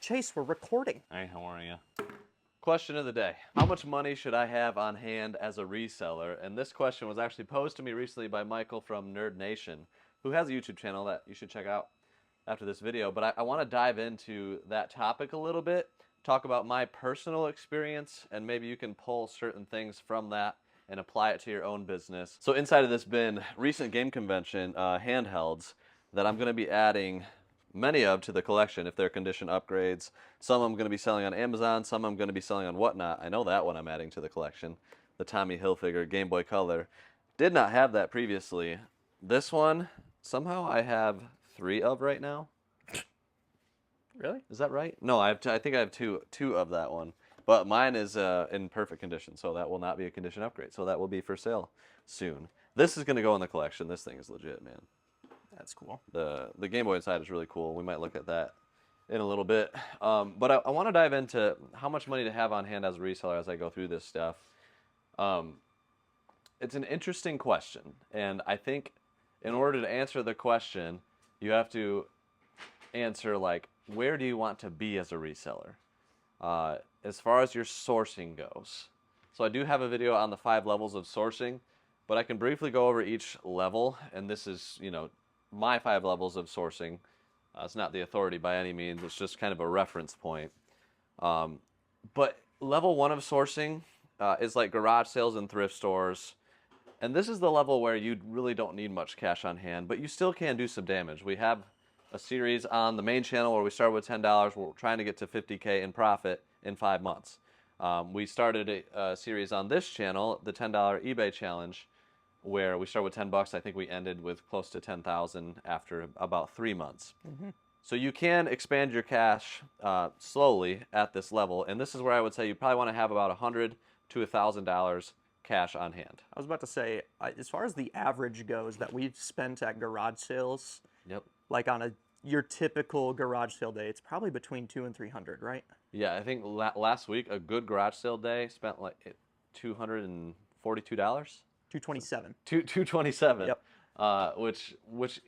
Chase, we're recording. Hey, how are you? Question of the day. How much money should I have on hand as a reseller? And this question was actually posed to me recently by Michael from Nerd Nation, who has a YouTube channel that you should check out after this video. But I want to dive into that topic a little bit, talk about my personal experience, and maybe you can pull certain things from that and apply it to your own business. So inside of this bin, recent game convention handhelds that I'm going to be adding many of to the collection if they're condition upgrades. Some I'm going to be selling on Amazon, some I'm going to be selling on Whatnot. I know that one I'm adding to the collection. The Tommy Hilfiger Game Boy Color. Did not have that previously. This one, somehow I have 3 of right now. Really? Is that right? No, I think I have two of that one. But mine is in perfect condition, so that will not be a condition upgrade. So that will be for sale soon. This is going to go in the collection. This thing is legit, man. That's cool. The Game Boy inside is really cool. We might look at that in a little bit. But I want to dive into how much money to have on hand as a reseller as I go through this stuff. It's an interesting question. And I think in order to answer the question, you have to answer, like, where do you want to be as a reseller? As far as your sourcing goes. So I do have a video on the 5 levels of sourcing, but I can briefly go over each level. And this is, my 5 levels of sourcing. It's not the authority by any means. It's just kind of a reference point. But level 1 of sourcing is like garage sales and thrift stores. And this is the level where you really don't need much cash on hand, but you still can do some damage. We have a series on the main channel where we started with $10. We're trying to get to $50K in profit in 5 months. We started a series on this channel, the $10 eBay challenge, where we started with $10. I think we ended with close to 10,000 after about 3 months. Mm-hmm. So you can expand your cash slowly at this level, and this is where I would say you probably want to have about $100 to $1,000 cash on hand. I was about to say, as far as the average goes that we've spent at garage sales, Yep. like on your typical garage sale day, it's probably between $200 and $300, right? Yeah, I think last week a good garage sale day spent like $242. $227. $227. Yep. Which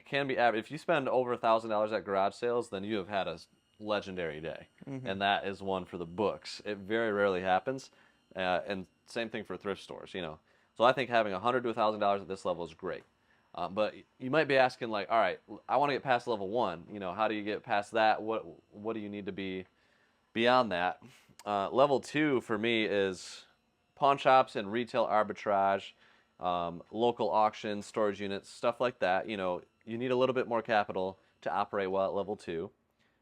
can be average. If you spend over $1,000 at garage sales, then you have had a legendary day, and that is one for the books. It very rarely happens, and same thing for thrift stores. So I think having $100 to $1,000 at this level is great. But you might be asking, like, all right, I want to get past level 1. How do you get past that? What do you need to be beyond that? Level 2 for me is pawn shops and retail arbitrage. Local auctions, storage units, stuff like that. You need a little bit more capital to operate well at level 2.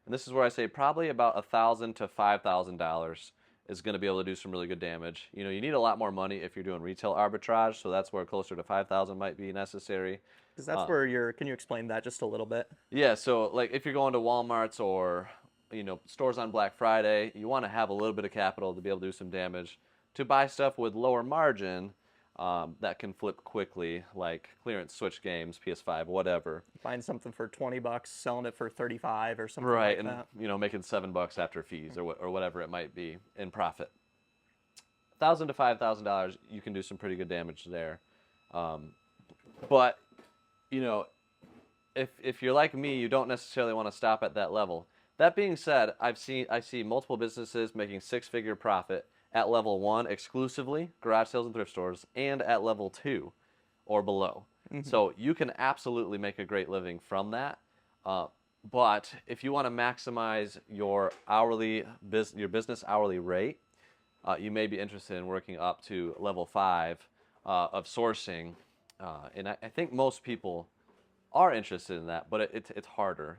And this is where I say probably about $1,000 to $5,000 is going to be able to do some really good damage. You need a lot more money if you're doing retail arbitrage, so that's where closer to $5,000 might be necessary. Because that's where can you explain that just a little bit? Yeah, so like if you're going to Walmart's or stores on Black Friday, you want to have a little bit of capital to be able to do some damage to buy stuff with lower margin. That can flip quickly, like clearance Switch games, PS5, whatever. Buying something for $20, selling it for $35 or something right, like that. Right, and making $7 after fees or whatever it might be in profit. $1,000 to $5,000, you can do some pretty good damage there. But if you're like me, you don't necessarily want to stop at that level. That being said, I see multiple businesses making 6-figure profit at level 1 exclusively, garage sales and thrift stores, and at level 2 or below. Mm-hmm. So you can absolutely make a great living from that. But if you want to maximize your business hourly rate, you may be interested in working up to level 5 of sourcing. And I think most people are interested in that, but it's harder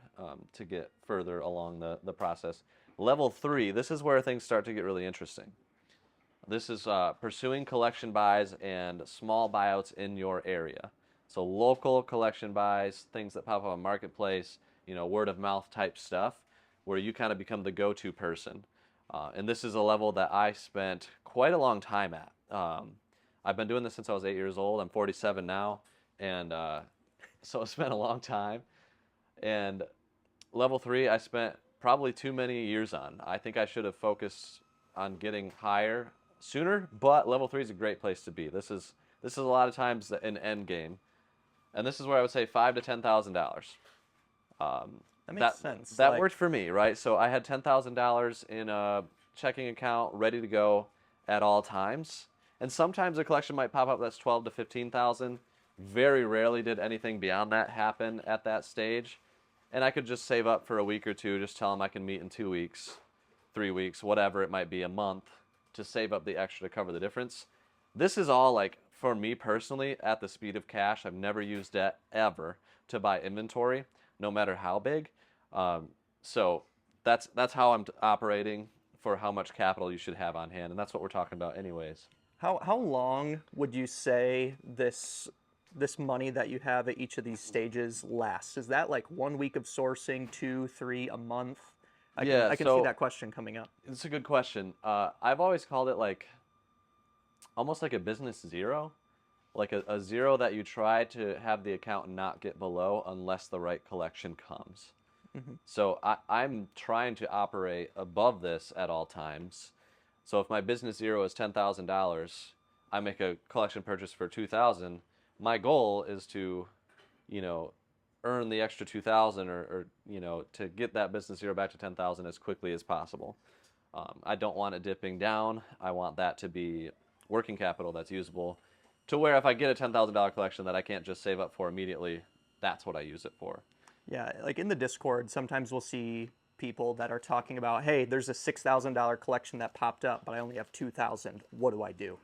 to get further along the process. Level 3, this is where things start to get really interesting. This is pursuing collection buys and small buyouts in your area. So local collection buys, things that pop up on Marketplace, word of mouth type stuff, where you kind of become the go-to person. And this is a level that I spent quite a long time at. I've been doing this since I was 8 years old. I'm 47 now, and so I spent a long time. And level 3, I spent probably too many years on. I think I should have focused on getting higher sooner, but level 3 is a great place to be. This is a lot of times an end game, and this is where I would say $5,000 to $10,000. That makes sense. That Like, worked for me, right? So I had $10,000 in a checking account ready to go at all times. And sometimes a collection might pop up that's 12 to 15,000. Very rarely did anything beyond that happen at that stage. And I could just save up for a week or two, just tell them I can meet in 2 weeks, 3 weeks, whatever it might be, a month, to save up the extra to cover the difference. This is all like, for me personally, at the speed of cash. I've never used debt ever to buy inventory, no matter how big. So that's how I'm operating for how much capital you should have on hand, and that's what we're talking about anyways. how long would you say this money that you have at each of these stages lasts? Is that like 1 week of sourcing, 2, 3, a month? I can see so that question coming up. it's a good question. I've always called it like almost like a business zero, like a zero that you try to have the account not get below unless the right collection comes. So I'm trying to operate above this at all times. So if my business zero is $10,000, I make a collection purchase for 2,000. My goal is to, you know, earn the extra 2,000 or you know, to get that business zero back to 10,000 as quickly as possible. I don't want it dipping down. I want that to be working capital that's usable, to where if I get a $10,000 collection that I can't just save up for immediately, that's what I use it for. Yeah, like in the Discord, sometimes we'll see people that are talking about, hey, there's a $6,000 collection that popped up, but I only have 2,000. What do I do?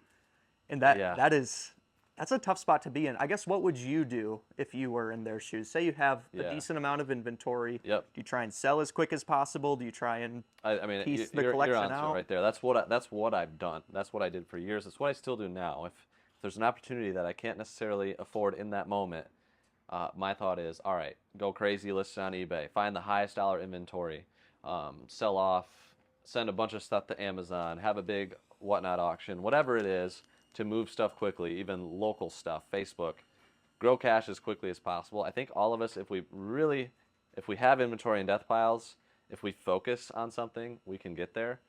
And Yeah. that's a tough spot to be in. I guess what would you do if you were in their shoes? Say you have a Yeah. decent amount of inventory. Yep. Do you try and sell as quick as possible? Do you try and I mean, piece the you're collection onto it out? right there. That's what I've done. That's what I did for years. That's what I still do now. If there's an opportunity that I can't necessarily afford in that moment, my thought is, all right, go crazy, list it on eBay, find the highest dollar inventory, sell off, send a bunch of stuff to Amazon, have a big whatnot auction, whatever it is, to move stuff quickly, even local stuff, Facebook. Grow cash as quickly as possible. I think all of us, if we have inventory and death piles, if we focus on something, we can get there.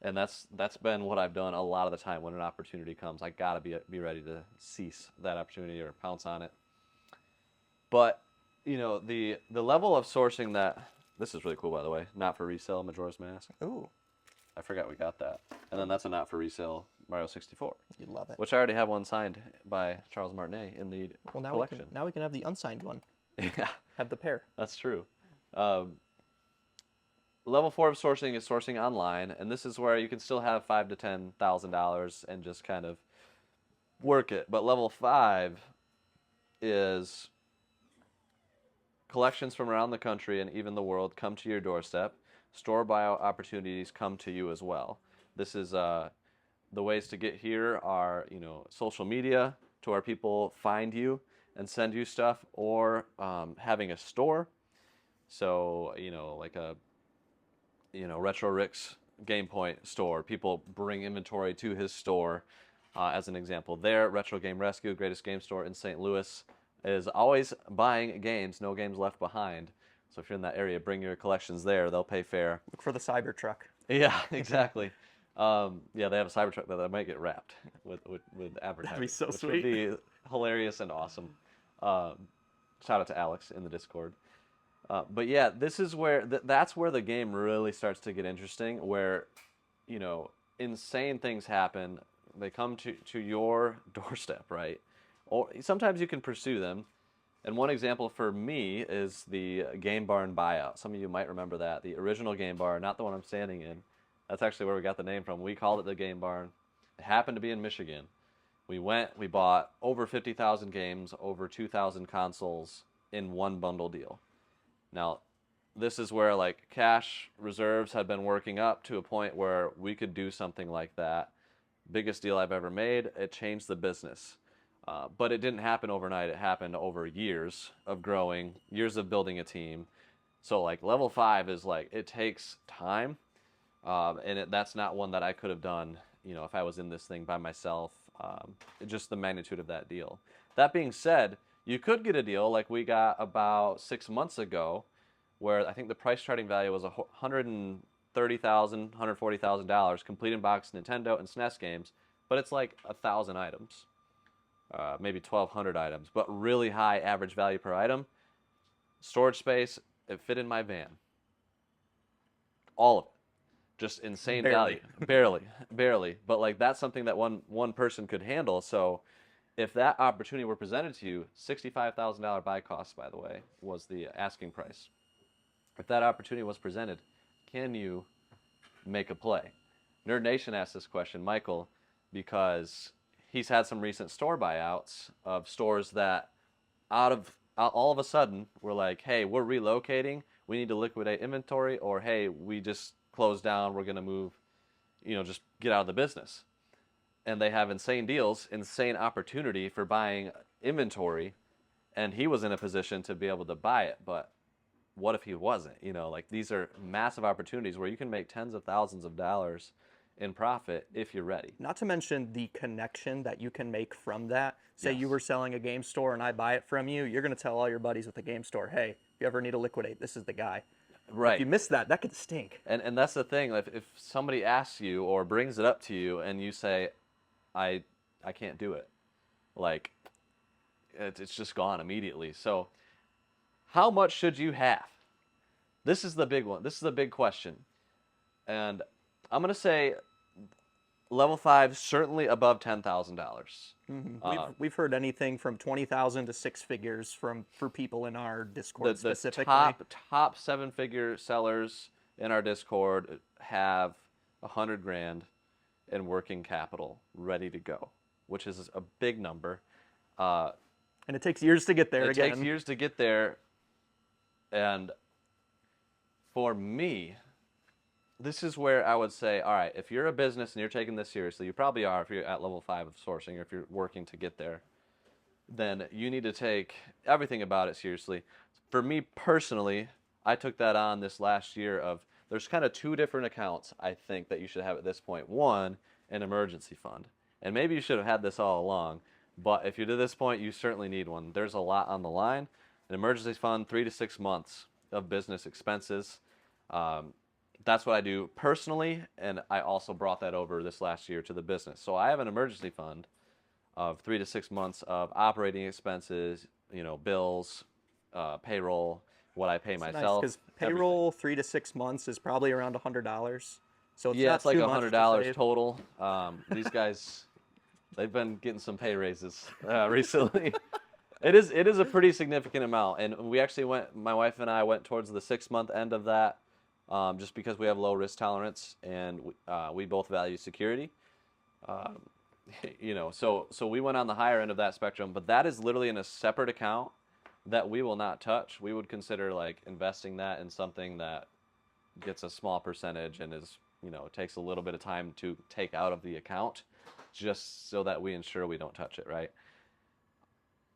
And that's been what I've done a lot of the time. When an opportunity comes, I gotta be ready to seize that opportunity or pounce on it. But you know, the level of sourcing that, this is really cool, by the way, not for resale Majora's Mask. Ooh, I forgot we got that. And then that's a not for resale Mario 64, you love it. which I already have one signed by Charles Martinet in the Well, collection. now we can have the unsigned one. Yeah, Have the pair. that's true. Level 4 of sourcing is sourcing online, and this is where you can still have $5,000 to $10,000 and just kind of work it. But level 5 is collections from around the country and even the world come to your doorstep. Store buyout opportunities come to you as well. This is the ways to get here are, you know, social media, to where people find you and send you stuff, or having a store. So, you know, like a Retro Rick's Game Point store. People bring inventory to his store. As an example, there, Retro Game Rescue, greatest game store in St. Louis, is always buying games, no games left behind. So if you're in that area, bring your collections there. They'll pay fair. Look for the Cybertruck. Yeah, exactly. Yeah, they have a Cybertruck that might get wrapped with advertising. That'd be so which sweet. would be hilarious and awesome. Shout out to Alex in the Discord. But yeah, this is where that's where the game really starts to get interesting, where, you know, insane things happen. They come to your doorstep, right? Or sometimes you can pursue them. And one example for me is the Game Barn buyout. Some of you might remember that. The original Game Barn, not the one I'm standing in. That's actually where we got the name from. We called it the Game Barn. It happened to be in Michigan. We bought over 50,000 games, over 2,000 consoles in one bundle deal. Now, this is where like cash reserves had been working up to a point where we could do something like that. Biggest deal I've ever made. It changed the business. But it didn't happen overnight. It happened over years of growing, years of building a team. So like level 5 is like, it takes time. And that's not one that I could have done, you know, if I was in this thing by myself. Just the magnitude of that deal. That being said, you could get a deal like we got about 6 months ago, where I think the price starting value was $130,000, $140,000, complete in box Nintendo and SNES games, but it's like 1,000 items, maybe 1,200 items, but really high average value per item. Storage space, It fit in my van. All of it. Just insane Barely. value. Barely. But like that's something that one person could handle. So if that opportunity were presented to you, $65,000 buy cost, by the way, was the asking price. If that opportunity was presented, can you make a play? Nerd Nation asked this question, Michael, because he's had some recent store buyouts of stores that all of a sudden were like, hey, we're relocating, we need to liquidate inventory, or hey, we just closed down, we're going to move, just get out of the business. And they have insane deals, insane opportunity for buying inventory, and he was in a position to be able to buy it, but what if he wasn't? Like these are massive opportunities where you can make tens of thousands of dollars in profit if you're ready. Not to mention the connection that you can make from that. Say Yes. you were selling a game store and I buy it from you, you're going to tell all your buddies at the game store, hey, if you ever need to liquidate, this is the guy. Right. If you miss that, that could stink. And that's the thing. If somebody asks you or brings it up to you and you say, I can't do it, like it's just gone immediately. So how much should you have? This is the big one. This is the big question. And I'm going to say level 5, certainly above $10,000. We've heard anything from 20,000 to 6 figures for people in our Discord The specifically. top 7-figure sellers in our Discord have $100,000 in working capital ready to go, which is a big number. And it takes years to get there again. It takes years to get there. And for me, this is where I would say, all right, if you're a business and you're taking this seriously, you probably are if you're at level 5 of sourcing or if you're working to get there, then you need to take everything about it seriously. For me personally, I took that on this last year of there's kind of 2 different accounts I think that you should have at this point. One, an emergency fund. And maybe you should have had this all along, but if you're to this point, you certainly need one. There's a lot on the line. An emergency fund, 3 to 6 months of business expenses. That's what I do personally, and I also brought that over this last year to the business. So I have an emergency fund of 3 to 6 months of operating expenses, bills, payroll, what I pay myself. Because payroll 3 to 6 months is probably around $100. So it's yeah, not it's like too much to $100 save. total. These guys, they've been getting some pay raises recently. It is a pretty significant amount, and we actually my wife and I went towards the 6-month end of that. Just because we have low risk tolerance and we both value security, so we went on the higher end of that spectrum. But that is literally in a separate account that we will not touch. We would consider like investing that in something that gets a small percentage and is takes a little bit of time to take out of the account, just so that we ensure we don't touch it. Right.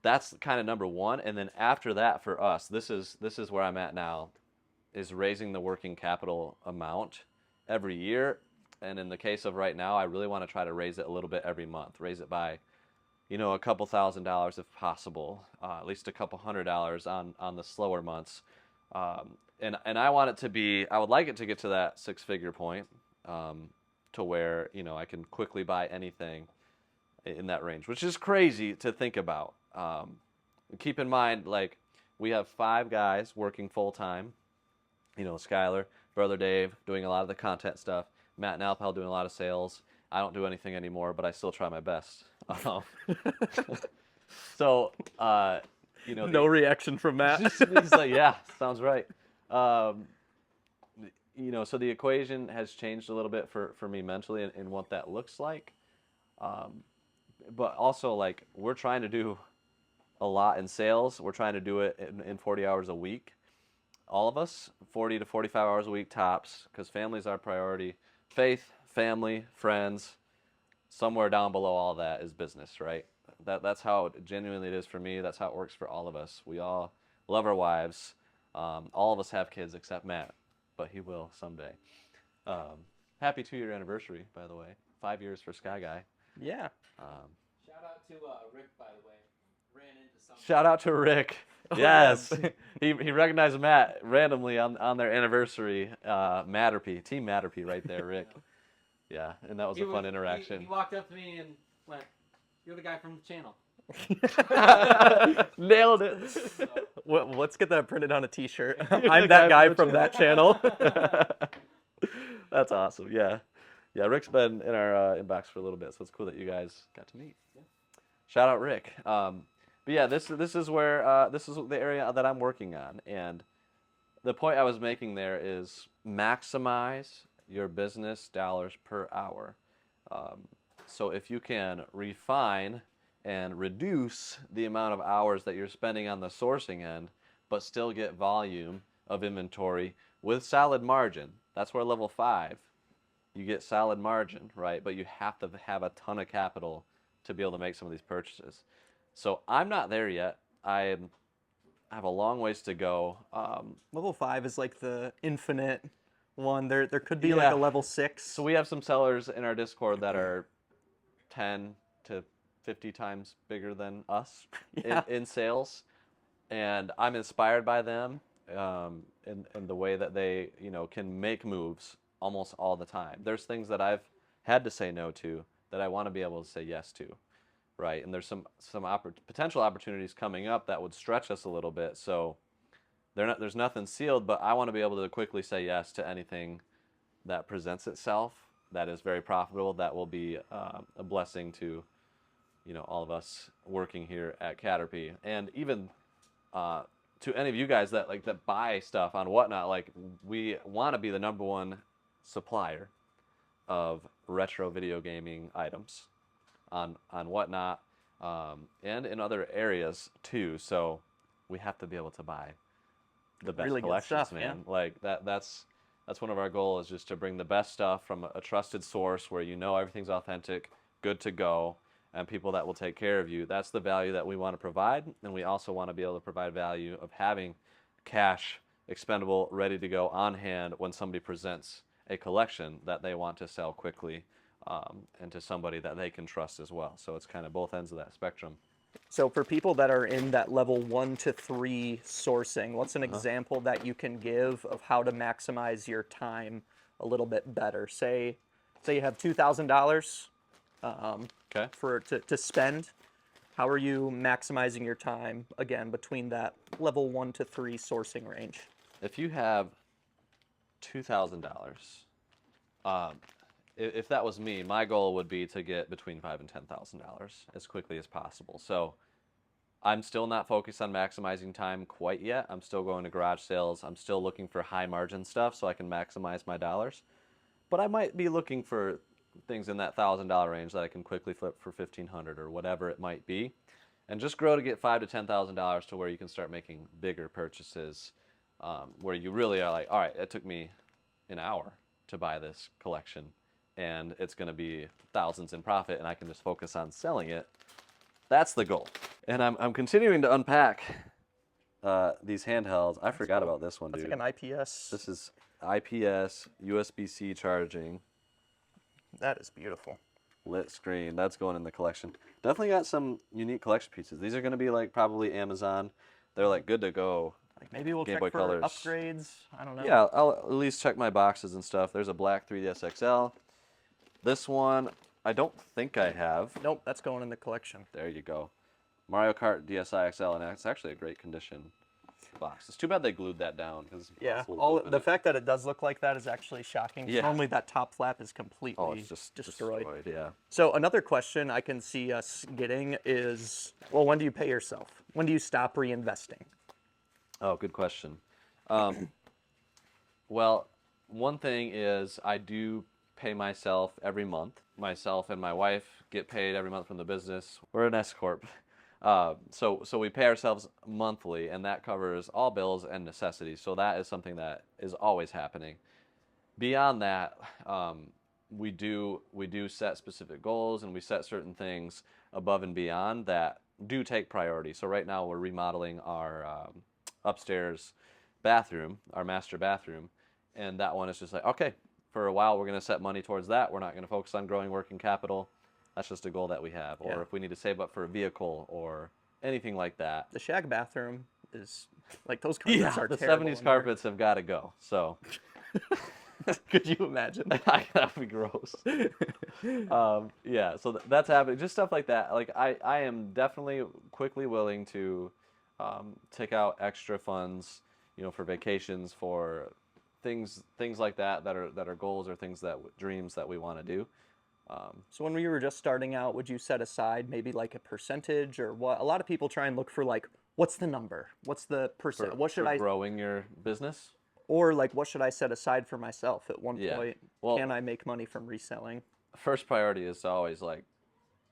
That's kind of number one, and then after that for us, this is where I'm at now. Is raising the working capital amount every year. And in the case of right now, I really want to try to raise it a little bit every month. Raise it by, a couple $1,000s if possible, at least a couple $100 on the slower months. And I want it to be, I would like it to get to that 6-figure point to where, I can quickly buy anything in that range, which is crazy to think about. Keep in mind, like, we have 5 guys working full time. Skylar, Brother Dave, doing a lot of the content stuff. Matt and Alpal doing a lot of sales. I don't do anything anymore, but I still try my best. So, no reaction from Matt. He's like, yeah, sounds right. So the equation has changed a little bit for me mentally and what that looks like. But also, like, we're trying to do a lot in sales. We're trying to do it in 40 hours a week. All of us, 40 to 45 hours a week tops, because family is our priority. Faith, family, friends, somewhere down below all that is business, right? That's how it genuinely it is for me. That's how it works for all of us. We all love our wives. All of us have kids except Matt, but he will someday. Happy 2-year anniversary, by the way. 5 years for Sky Guy. Yeah. Shout out to Rick, by the way. Ran into something. Shout out to Rick. Yes. he recognized Matt randomly on their anniversary. CATRP, Team CATRP right there, Rick. Yeah, and that was a fun interaction. He walked up to me and went, "You're the guy from the channel." Nailed it. Let's get that printed on a T-shirt. I'm that guy from that channel. That's awesome. Yeah. Yeah, Rick's been in our inbox for a little bit, so it's cool that you guys got to meet. Yeah. Shout out Rick. But yeah, this is where this is the area that I'm working on, and the point I was making there is maximize your business dollars per hour. So if you can refine and reduce the amount of hours that you're spending on the sourcing end, but still get volume of inventory with solid margin, that's where level 5, you get solid margin, right? But you have to have a ton of capital to be able to make some of these purchases. So I'm not there yet. I have a long ways to go. Level 5 is like the infinite one. There could be like a level 6. So we have some sellers in our Discord that are 10 to 50 times bigger than us in sales, and I'm inspired by them in the way that they can make moves almost all the time. There's things that I've had to say no to that I want to be able to say yes to, right? And there's some potential opportunities coming up that would stretch us a little bit. So there's nothing sealed, but I want to be able to quickly say yes to anything that presents itself that is very profitable, that will be a blessing to all of us working here at CATRP, and even to any of you guys that buy stuff on Whatnot. Like, we want to be the #1 supplier of retro video gaming items on Whatnot, and in other areas too. So we have to be able to buy the best really good collections, stuff, man. yeah. Like that's one of our goals, is just to bring the best stuff from a trusted source where everything's authentic, good to go, and people that will take care of you. That's the value that we want to provide, and we also want to be able to provide value of having cash expendable, ready to go on hand when somebody presents a collection that they want to sell quickly, and to somebody that they can trust as well. So it's kind of both ends of that spectrum. So for people that are in that level 1 to 3 sourcing, what's an example that you can give of how to maximize your time a little bit better? Say you have $2,000 to spend. How are you maximizing your time, again, between that level 1 to 3 sourcing range? If you have $2,000, if that was me, my goal would be to get between $5,000 and $10,000 as quickly as possible. So I'm still not focused on maximizing time quite yet. I'm still going to garage sales. I'm still looking for high margin stuff so I can maximize my dollars. But I might be looking for things in that $1,000 range that I can quickly flip for $1,500 or whatever it might be, and just grow to get $5,000 to $10,000 to where you can start making bigger purchases, where you really are like, all right, it took me an hour to buy this collection, and it's going to be thousands in profit, and I can just focus on selling it. That's the goal. And I'm continuing to unpack these handhelds. I forgot about this one, dude. That's like an IPS. This is IPS USB-C charging. That is beautiful. Lit screen. That's going in the collection. Definitely got some unique collection pieces. These are going to be like probably Amazon. They're like good to go. Like maybe we'll Game check Boy for Colors. upgrades. I don't know. Yeah, I'll at least check my boxes and stuff. There's a black 3DS XL. This one, I don't think I have. Nope, that's going in the collection. There you go. Mario Kart DSi XL, and it's actually a great condition box. It's too bad they glued that down. Yeah, the fact that it does look like that is actually shocking. Yeah. Normally that top flap is completely it's just destroyed. Yeah. So another question I can see us getting is, well, when do you pay yourself? When do you stop reinvesting? Oh, good question. Well, one thing is I do pay myself every month. Myself and my wife get paid every month from the business. We're an S corp. So we pay ourselves monthly, and that covers all bills and necessities. So that is something that is always happening. Beyond that, we do set specific goals, and we set certain things above and beyond that do take priority. So right now we're remodeling our upstairs bathroom, our master bathroom, and that one is just like, okay, for a while we're going to set money towards that. We're not going to focus on growing working capital. That's just a goal that we have. Or if we need to save up for a vehicle or anything like that. The shag bathroom is, like, those carpets are the terrible. 70s carpets have got to go. So Could you imagine? That would be gross. Yeah, so that's happening. Just stuff like that. Like I am definitely quickly willing to take out extra funds, for vacations, for things like that are goals or things dreams that we want to do. So when we were just starting out, would you set aside maybe like a percentage or what? A lot of people try and look for like, what's the number? What's the percent? What should for I, growing your business? or like, what should I set aside for myself at one Yeah. point? Well, Can I make money from reselling? first priority is to always like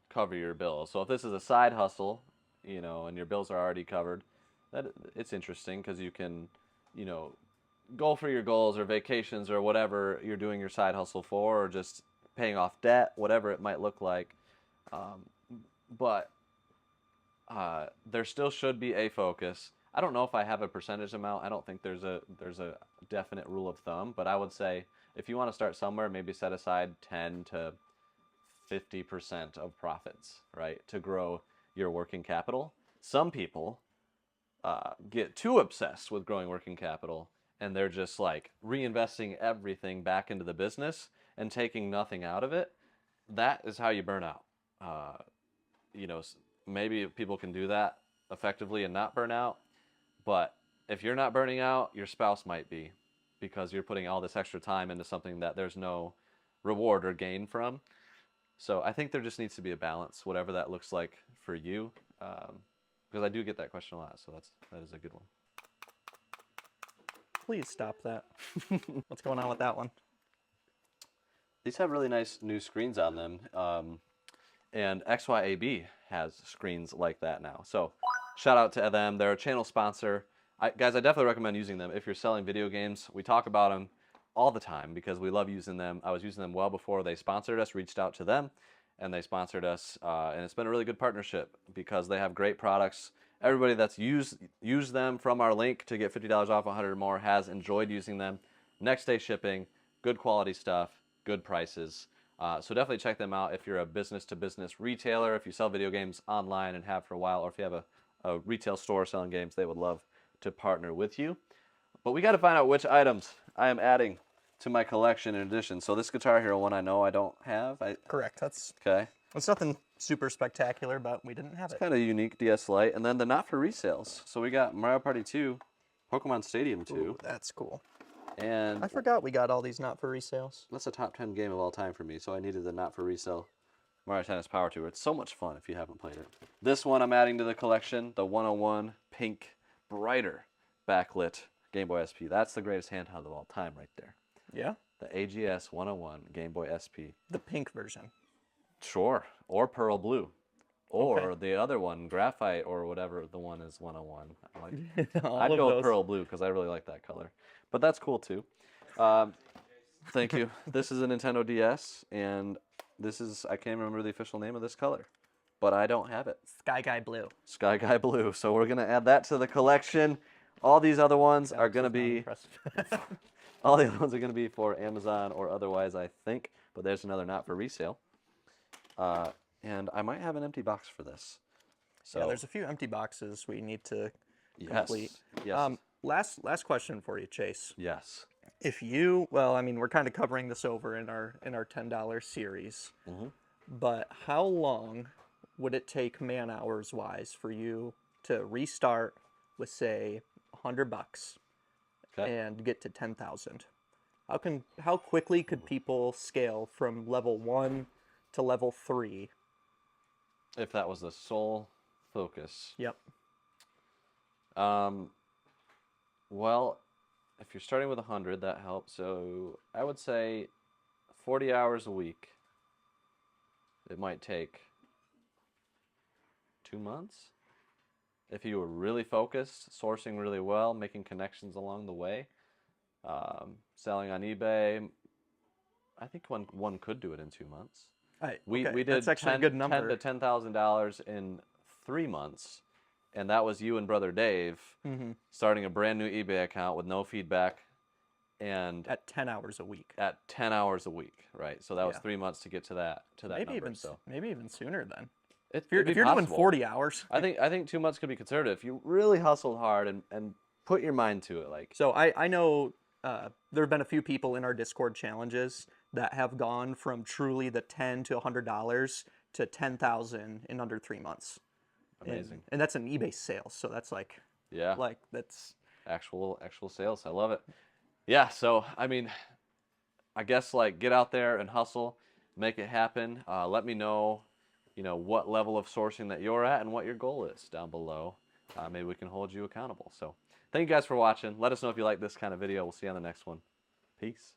cover your bills. So if this is a side hustle, and your bills are already covered, that it's interesting because you can, go for your goals or vacations or whatever you're doing your side hustle for, or just paying off debt, whatever it might look like. But there still should be a focus. I don't know if I have a percentage amount. I don't think there's a definite rule of thumb, but I would say if you want to start somewhere, maybe set aside 10 to 50% of profits, right, to grow your working capital. Some people get too obsessed with growing working capital, and they're just like reinvesting everything back into the business and taking nothing out of it. That is how you burn out. Maybe people can do that effectively and not burn out, but if you're not burning out, your spouse might be, because you're putting all this extra time into something that there's no reward or gain from. So I think there just needs to be a balance, whatever that looks like for you, because I do get that question a lot. So that is a good one. Please stop that. What's going on with that one? These have really nice new screens on them, and XYAB has screens like that now. So shout out to them. They're a channel sponsor. Guys, I definitely recommend using them if you're selling video games. We talk about them all the time because we love using them. I was using them well before they sponsored us, reached out to them, and they sponsored us. And it's been a really good partnership because they have great products. Everybody that's used them from our link to get $50 off 100 or more has enjoyed using them. Next day shipping, good quality stuff, good prices. So definitely check them out if you're a business-to-business retailer, if you sell video games online and have for a while, or if you have a retail store selling games, they would love to partner with you. But we got to find out which items I am adding to my collection in addition. So this Guitar Hero one I know I don't have. Correct. That's nothing super spectacular, but we didn't have it. Kind of unique DS Lite. And then the not for resales. So we got Mario Party 2, Pokemon Stadium 2. Ooh, that's cool. And I forgot we got all these not for resales. That's a top 10 game of all time for me, so I needed the not for resale Mario Tennis Power Tour. It's so much fun if you haven't played it. This one I'm adding to the collection, the 101 pink, brighter backlit Game Boy SP. That's the greatest handheld of all time right there. Yeah? The AGS 101 Game Boy SP. The pink version. Sure. Or pearl blue. Or Okay. the other one, graphite, or whatever the one is 101. All I'd of go those. with pearl blue because I really like that color. But that's cool too. Thank you. This is a Nintendo DS, and this is, I can't remember the official name of this color, but I don't have it. Sky Guy Blue. Sky Guy Blue. So we're going to add that to the collection. All these other ones are going to be, all the other ones are going to be for Amazon or otherwise, I think. But there's another not for resale. And I might have an empty box for this. So Yeah, there's a few empty boxes we need to complete. Yes. Last question for you, Chase. Yes. If you, well, I mean, we're kind of covering this over in our $10 series, but how long would it take man hours wise for you to restart with, say, $100 and get to 10,000? How quickly could people scale from level 1 to level 3? If that was the sole focus. Yep. Well, if you're starting with 100, that helps. So I would say 40 hours a week. It might take 2 months. If you were really focused, sourcing really well, making connections along the way, selling on eBay, I think one could do it in 2 months. We did That's actually a good number. $10 to $10,000 in 3 months, and that was you and brother Dave starting a brand new eBay account with no feedback, and at 10 hours a week. At 10 hours a week, right? So that was 3 months to get to that number. Maybe even sooner then. If If you're doing 40 hours. I think 2 months could be conservative. If you really hustled hard and put your mind to it, like. So I know there have been a few people in our Discord challenges that have gone from truly the $10 to $100 to 10,000 in under 3 months. Amazing. And that's an eBay sales, so that's Yeah. that's Actual sales. I love it. Yeah. So I mean, I guess like get out there and hustle, make it happen. Let me know, what level of sourcing that you're at and what your goal is down below. Maybe we can hold you accountable. So thank you guys for watching. Let us know if you like this kind of video. We'll see you on the next one. Peace.